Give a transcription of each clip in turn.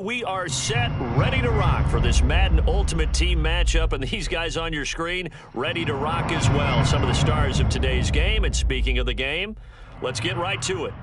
We are set, ready to rock for this Madden Ultimate Team matchup, and these guys on your screen ready to rock as well. Some of the stars of today's game, and speaking of the game, let's get right to it.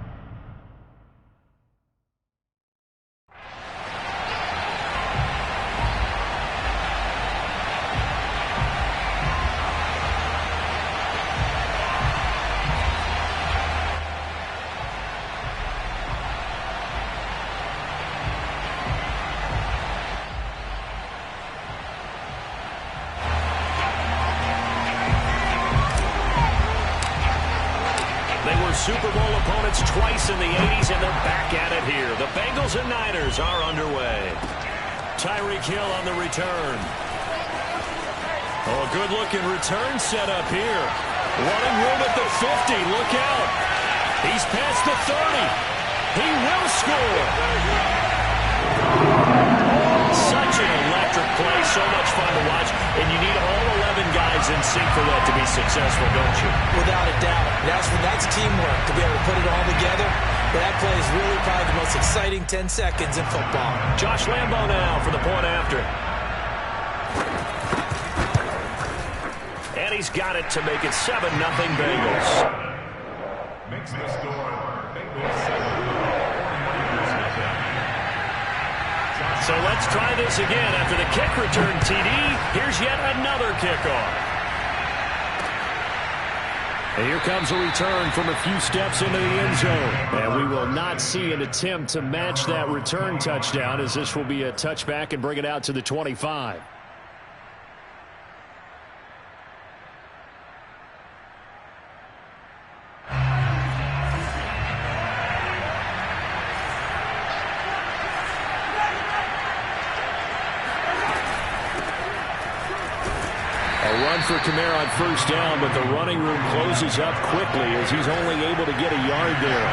Super Bowl opponents twice in the 80s, and they're back at it here. The Bengals and Niners are underway. Tyreek Hill on the return. Oh, good-looking return set up here. Running room at the 50. Look out. He's past the 30. He will score. Such an electric play. So much fun to watch. And you need all 11 guys in sync for that to be successful, don't you? Without a doubt. That's teamwork to be able to put it all together. But that play is really probably the most exciting 10 seconds in football. Josh Lambo now for the point after. And he's got it to make it 7-0 Bengals. Makes the score. Bengals 7. So let's try this again. After the kick return TD, here's yet another kickoff. And here comes a return from a few steps into the end zone. And we will not see an attempt to match that return touchdown, as this will be a touchback and bring it out to the 25. For Kamara on first down, but the running room closes up quickly as he's only able to get a yard there.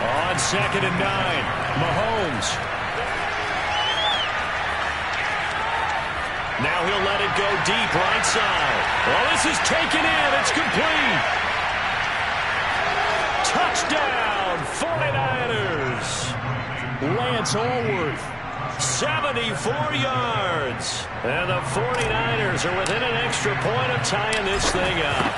On 2nd and 9, Mahomes. Now he'll let it go deep right side. Well, this is taken in. It's complete. Touchdown, 49ers. Lance Allworth. 74 yards. And the 49ers are within an extra point of tying this thing up.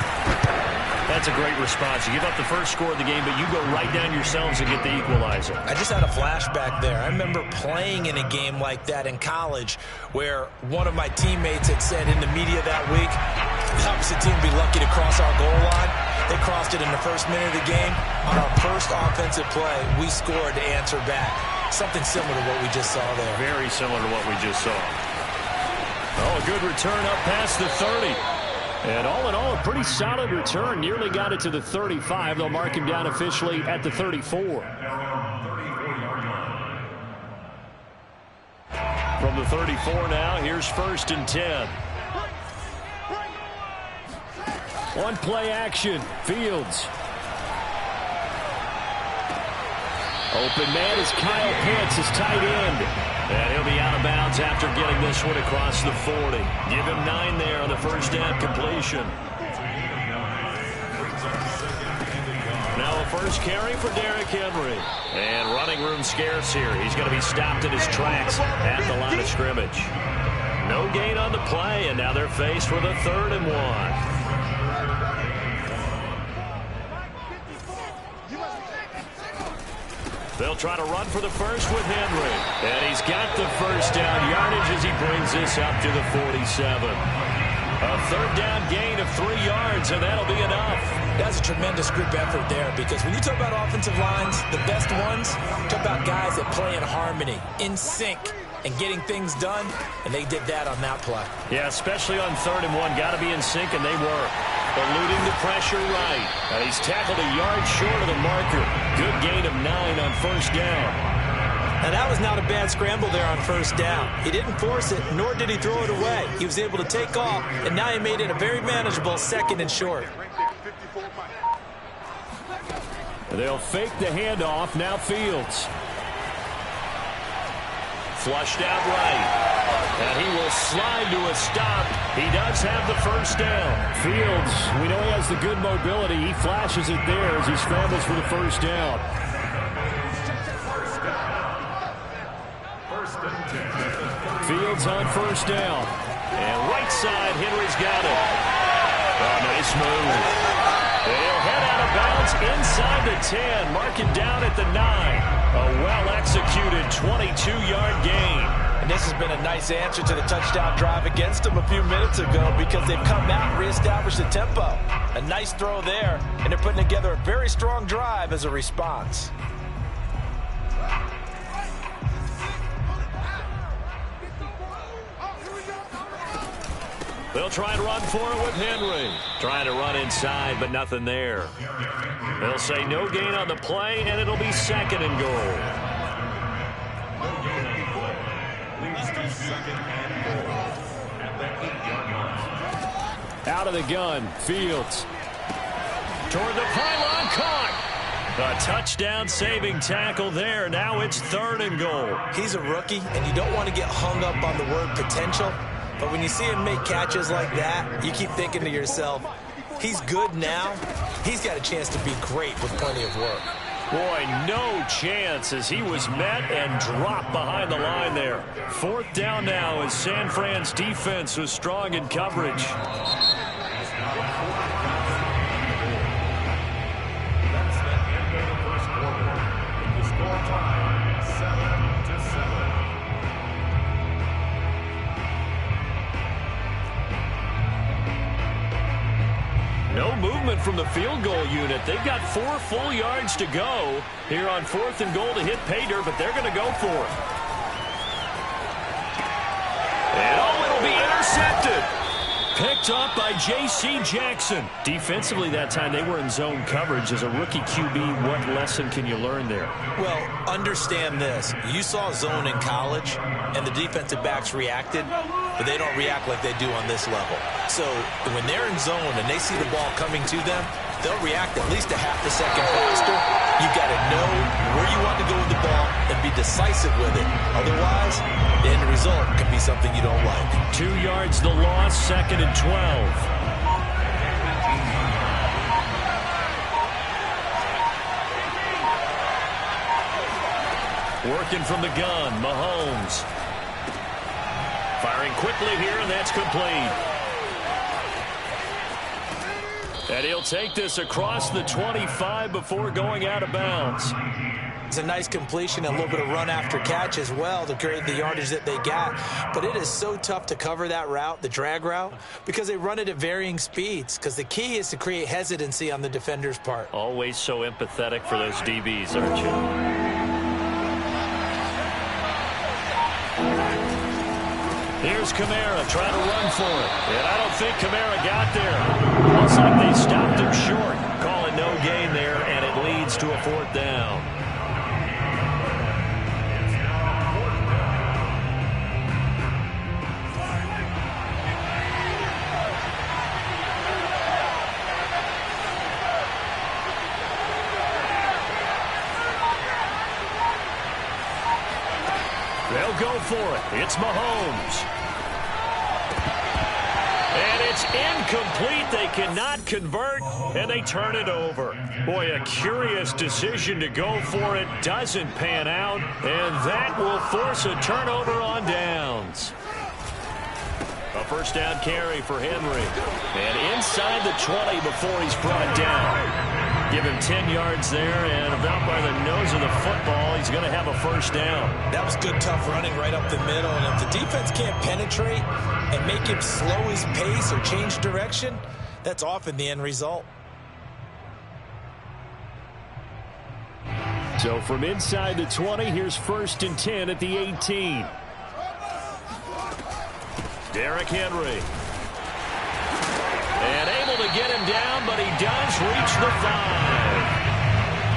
That's a great response. You give up the first score of the game, but you go right down yourselves and get the equalizer. I just had a flashback there. I remember playing in a game like that in college where one of my teammates had said in the media that week, the opposite team would be lucky to cross our goal line. They crossed it in the first minute of the game. On our first offensive play, we scored to answer back. Something similar to what we just saw there. Very similar to what we just saw. Oh, a good return up past the 30. And all in all, a pretty solid return. Nearly got it to the 35. They'll mark him down officially at the 34. From the 34 now, here's 1st and 10. One play action. Fields. Open man is Kyle Pitts, his tight end. And he'll be out of bounds after getting this one across the 40. Give him 9 there on the first down completion. Now a first carry for Derrick Henry. And running room scarce here. He's going to be stopped in his tracks at the line of scrimmage. No gain on the play, and now they're faced with a 3rd and 1. They'll try to run for the first with Henry. And he's got the first down yardage as he brings this up to the 47. A 3rd down gain of 3 yards, and that'll be enough. That's a tremendous group effort there, because when you talk about offensive lines, the best ones, talk about guys that play in harmony, in sync, and getting things done, and they did that on that play. Yeah, especially on 3rd and 1. Got to be in sync, and they were. Eluding the pressure right. And he's tackled a yard short of the marker. Good gain of 9 on first down. Now, that was not a bad scramble there on first down. He didn't force it, nor did he throw it away. He was able to take off, and now he made it a very manageable 2nd and short. They'll fake the handoff. Now Fields. Flushed out right. And he will slide to a stop. He does have the first down. Fields, we know he has the good mobility. He flashes it there as he scrambles for the first down. Fields on first down. And right side, Henry's got it. Oh, nice move. And he'll head out of bounds inside the 10. Mark it down at the 9. A well-executed 22-yard gain. And this has been a nice answer to the touchdown drive against them a few minutes ago because they've come out and reestablished the tempo. A nice throw there, and they're putting together a very strong drive as a response. They'll try and run for it with Henry. Trying to run inside, but nothing there. They'll say no gain on the play, and it'll be second and goal. Out of the gun, Fields. Toward the pylon, caught. A touchdown-saving tackle there. Now it's third and goal. He's a rookie, and you don't want to get hung up on the word potential. But when you see him make catches like that, you keep thinking to yourself, he's good now. He's got a chance to be great with plenty of work. Boy, no chance as he was met and dropped behind the line there. Fourth down now as San Fran's defense was strong in coverage. That's the end of the first quarter. The score time, 7-7. No movement from the field goal unit. They've got 4 full yards to go here on fourth and goal to hit pay dirt, but they're going to go for it. And oh, it'll be intercepted. Picked up by J.C. Jackson. Defensively that time, they were in zone coverage. As a rookie QB, what lesson can you learn there? Well, understand this. You saw zone in college, and the defensive backs reacted, but they don't react like they do on this level. So when they're in zone and they see the ball coming to them, they'll react at least a half a second faster. You've got to know where you want to go with the ball and be decisive with it. Otherwise, the end result can be something you don't like. 2 yards the loss, second and 12. Working from the gun, Mahomes. Firing quickly here, and that's complete. And he'll take this across the 25 before going out of bounds. It's a nice completion, a little bit of run after catch as well to create the yardage that they got. But it is so tough to cover that route, the drag route, because they run it at varying speeds. Because the key is to create hesitancy on the defender's part. Always so empathetic for those DBs, aren't you? Here's Kamara trying to run for it. And I don't think Kamara got there. Looks like they stopped him short. Calling no gain there, and it leads to a fourth down. They'll go for it. It's Mahomes. And it's incomplete. They cannot convert, and they turn it over. Boy, a curious decision to go for it. Doesn't pan out, and that will force a turnover on downs. A first down carry for Henry. And inside the 20 before he's brought down. Give him 10 yards there, and about by the nose of the football, he's going to have a first down. That was good, tough running right up the middle, and if the defense can't penetrate and make him slow his pace or change direction, that's often the end result. So from inside the 20, here's first and 10 at the 18. Derrick Henry. And able to get him down, but he does reach the 5.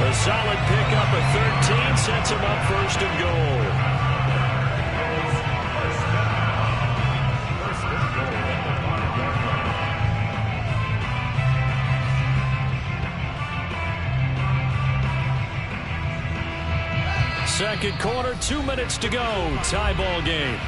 A solid pickup at 13 sets him up first and goal. Second quarter, 2 minutes to go. Tie ball game.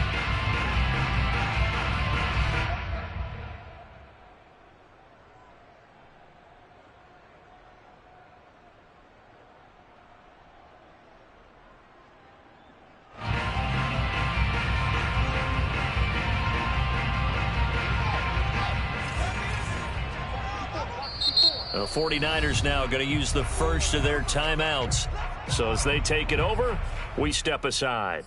The 49ers now going to use the first of their timeouts. So as they take it over, we step aside.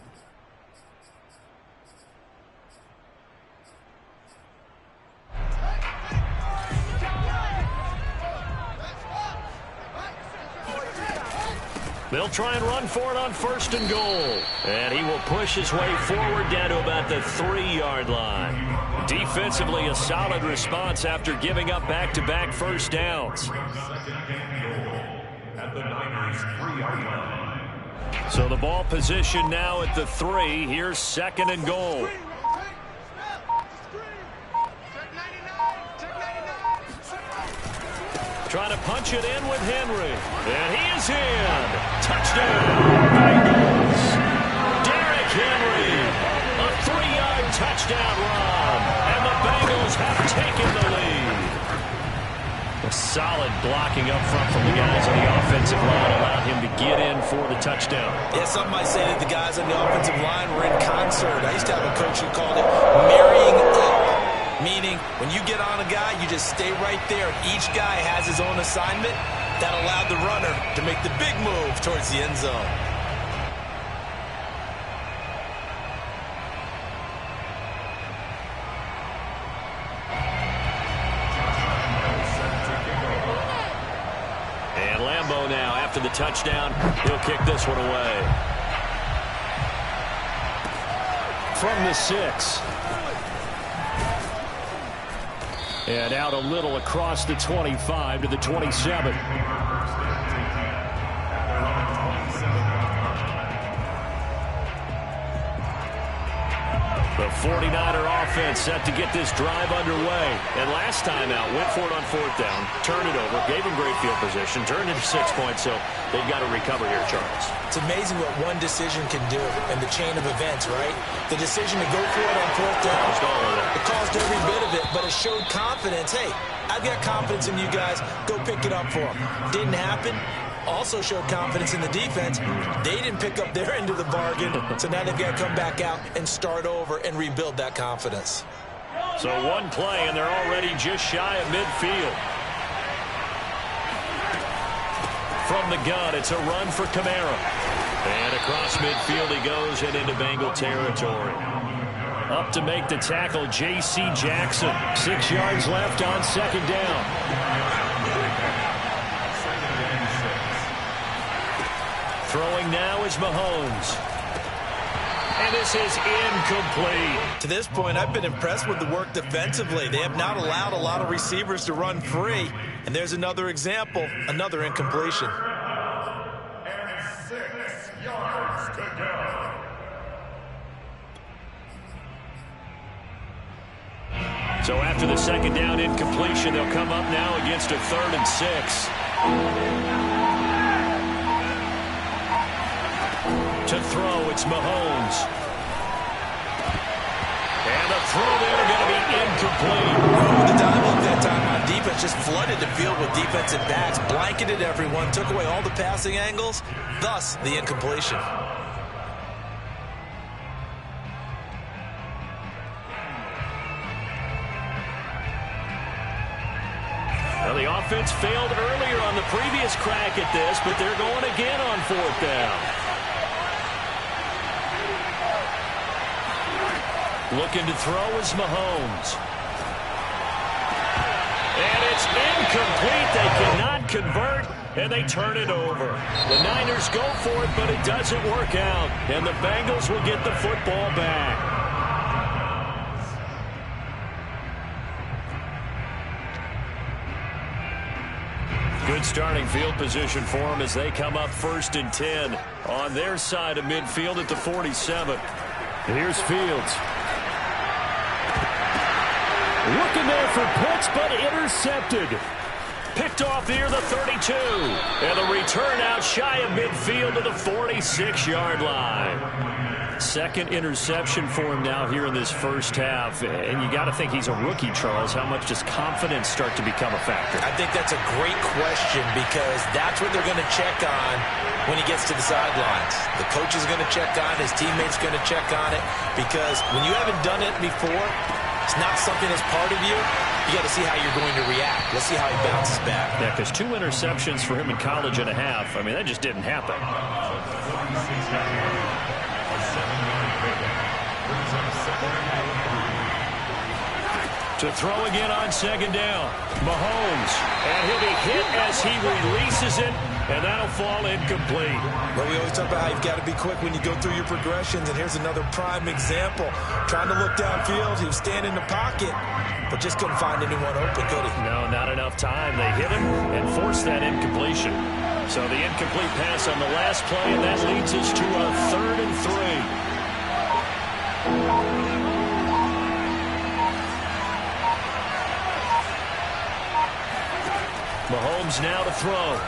They'll try and run for it on 1st and goal. And he will push his way forward down to about the 3-yard line. Defensively, a solid response after giving up back-to-back first downs. At the Niners' 3-yard line. So the ball position now at the 3. Here's 2nd and goal. Trying to punch it in with Henry. And he is in. Touchdown, Bengals. Derrick Henry. A 3-yard touchdown run. And the Bengals have taken the lead. A solid blocking up front from the guys on the offensive line allowed him to get in for the touchdown. Yeah, some might say that the guys on the offensive line were in concert. I used to have a coach who called it marrying up. Meaning, when you get on a guy, you just stay right there. Each guy has his own assignment. That allowed the runner to make the big move towards the end zone. And Lambeau now, after the touchdown, he'll kick this one away. From the 6. And out a little across the 25 to the 27. The 49er offense set to get this drive underway. And last time out, went for it on 4th down, turned it over, gave him great field position, turned into 6 points, so they've got to recover here, Charles. It's amazing what one decision can do in the chain of events, right? The decision to go for it on 4th down, it caused every bit of it, but it showed confidence. Hey, I've got confidence in you guys. Go pick it up for them. Didn't happen. Also showed confidence in the defense. They didn't pick up their end of the bargain, so now they've got to come back out and start over and rebuild that confidence. So one play, and they're already just shy of midfield. From the gun, it's a run for Kamara. And across midfield he goes and into Bengal territory. Up to make the tackle, J.C. Jackson. 6 yards left on 2nd down. Throwing now is Mahomes. And this is incomplete. To this point, I've been impressed with the work defensively. They have not allowed a lot of receivers to run free. And there's another example, another incompletion. And 6 yards to go. So after the 2nd down incompletion, they'll come up now against a 3rd and 6. To throw, it's Mahomes. And the throw there going to be incomplete. The dialogue that time on defense just flooded the field with defensive backs, blanketed everyone, took away all the passing angles, thus the incompletion. Well, the offense failed earlier on the previous crack at this, but they're going again on 4th down. Looking to throw is Mahomes. And it's incomplete. They cannot convert, and they turn it over. The Niners go for it, but it doesn't work out. And the Bengals will get the football back. Good starting field position for them as they come up 1st and 10 on their side of midfield at the 47. Here's Fields. Looking there for Pitts, but intercepted. Picked off near the 32. And the return out shy of midfield to the 46-yard line. 2nd interception for him now here in this first half. And you got to think he's a rookie, Charles. How much does confidence start to become a factor? I think that's a great question because that's what they're going to check on when he gets to the sidelines. The coach is going to check on it. His teammates going to check on it because when you haven't done it before, it's not something that's part of you. You got to see how you're going to react. Let's see how he bounces back. Yeah, because 2 interceptions for him in college and a half. I mean, that just didn't happen. To throw again on second down. Mahomes. And he'll be hit as he releases it. And that'll fall incomplete. Well, we always talk about how you've got to be quick when you go through your progressions. And here's another prime example. Trying to look downfield. He was standing in the pocket, but just couldn't find anyone open, could he? No, not enough time. They hit him and forced that incompletion. So the incomplete pass on the last play, and that leads us to a 3rd and 3. Mahomes now to throw.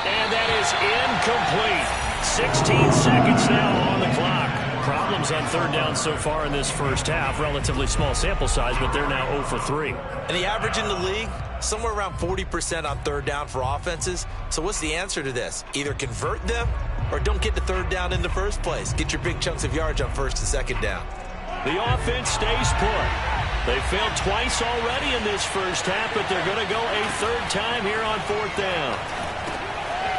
And that is incomplete. 16 seconds now on the clock. Problems on 3rd down so far in this first half. Relatively small sample size, but they're now 0 for 3. And the average in the league, somewhere around 40% on 3rd down for offenses. So what's the answer to this? Either convert them or don't get to 3rd down in the first place. Get your big chunks of yards on 1st and 2nd down. The offense stays put. They failed twice already in this first half, but they're going to go a 3rd time here on 4th down.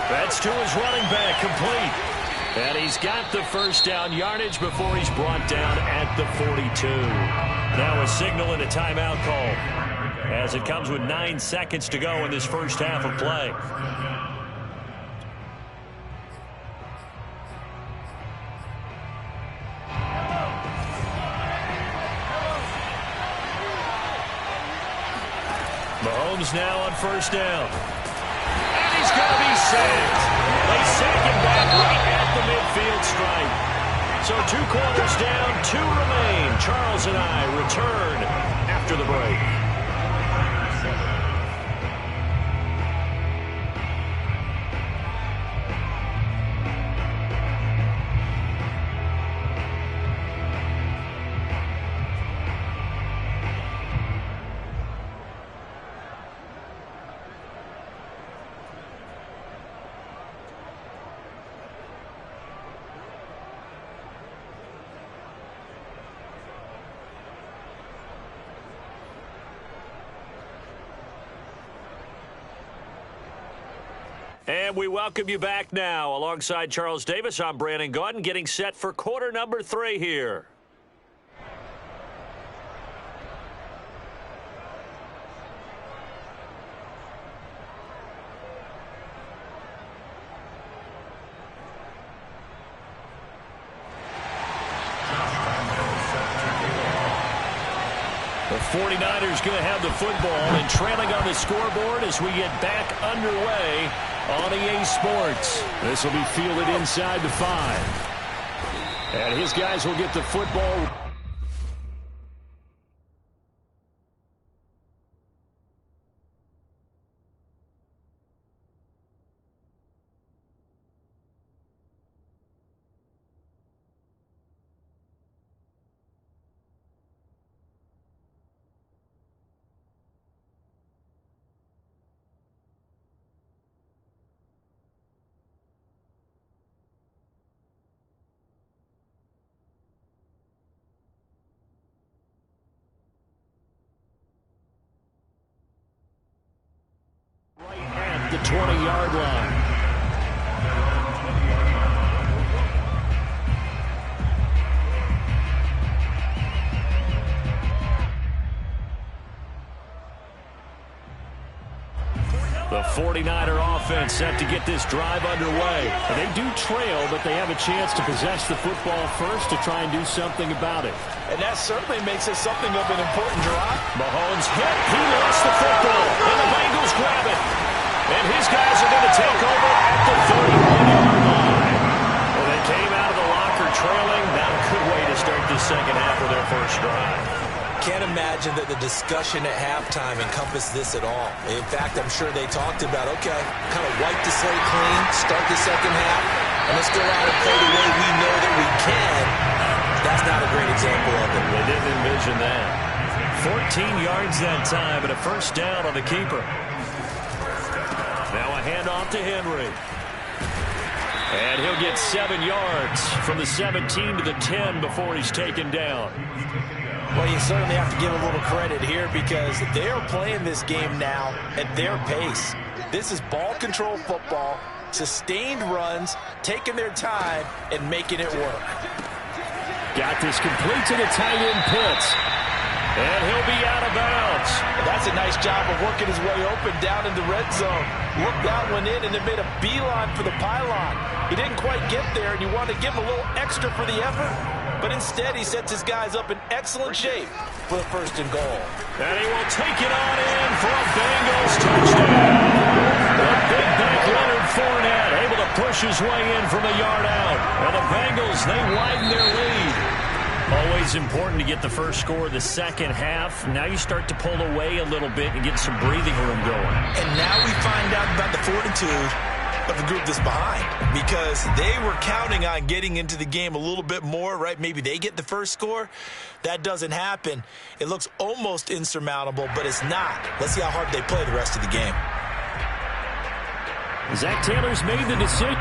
That's to his running back, complete. And he's got the first down yardage before he's brought down at the 42. Now a signal and a timeout call as it comes with 9 seconds to go in this first half of play. Mahomes now on 1st down. And he's going to be sacked. They sack him back right at the midfield stripe. So 2 quarters down, 2 remain. Charles and I return after the break. And we welcome you back now. Alongside Charles Davis, I'm Brandon Gaudin, getting set for quarter number 3 here. The 49ers going to have the football and trailing on the scoreboard as we get back underway on EA Sports. This will be fielded inside the 5. And his guys will get the football. The 20-yard line. The 49er offense set to get this drive underway. They do trail, but they have a chance to possess the football first to try and do something about it. And that certainly makes it something of an important drive. Mahomes hit. He lost the football. And the Bengals grab it. And his guys are going to take over at the 31-yard line. Well, they came out of the locker trailing. Not a good way to start the second half of their first drive. Can't imagine that the discussion at halftime encompassed this at all. In fact, I'm sure they talked about, okay, kind of wipe the slate clean, start the second half, and let's go out and play the way we know that we can. That's not a great example of it. They didn't envision that. 14 yards that time and a first down on the keeper. Now a handoff to Henry. And he'll get 7 yards from the 17 to the 10 before he's taken down. Well, you certainly have to give a little credit here because they are playing this game now at their pace. This is ball control football, sustained runs, taking their time, and making it work. Got this complete to the tight end Pitts. And he'll be out of bounds. That's a nice job of working his way open down in the red zone. Looked that one in and then made a beeline for the pylon. He didn't quite get there, and you want to give him a little extra for the effort. But instead, he sets his guys up in excellent shape for the 1st and goal. And he will take it on in for a Bengals touchdown. The big back Leonard Fournette able to push his way in from a yard out. And the Bengals, they widen their lead. Always important to get the first score of the second half. Now you start to pull away a little bit and get some breathing room going. And now we find out about the fortitude of the group that's behind, because they were counting on getting into the game a little bit more, right? Maybe they get the first score. That doesn't happen. It looks almost insurmountable, but it's not. Let's see how hard they play the rest of the game. Zach Taylor's made the decision.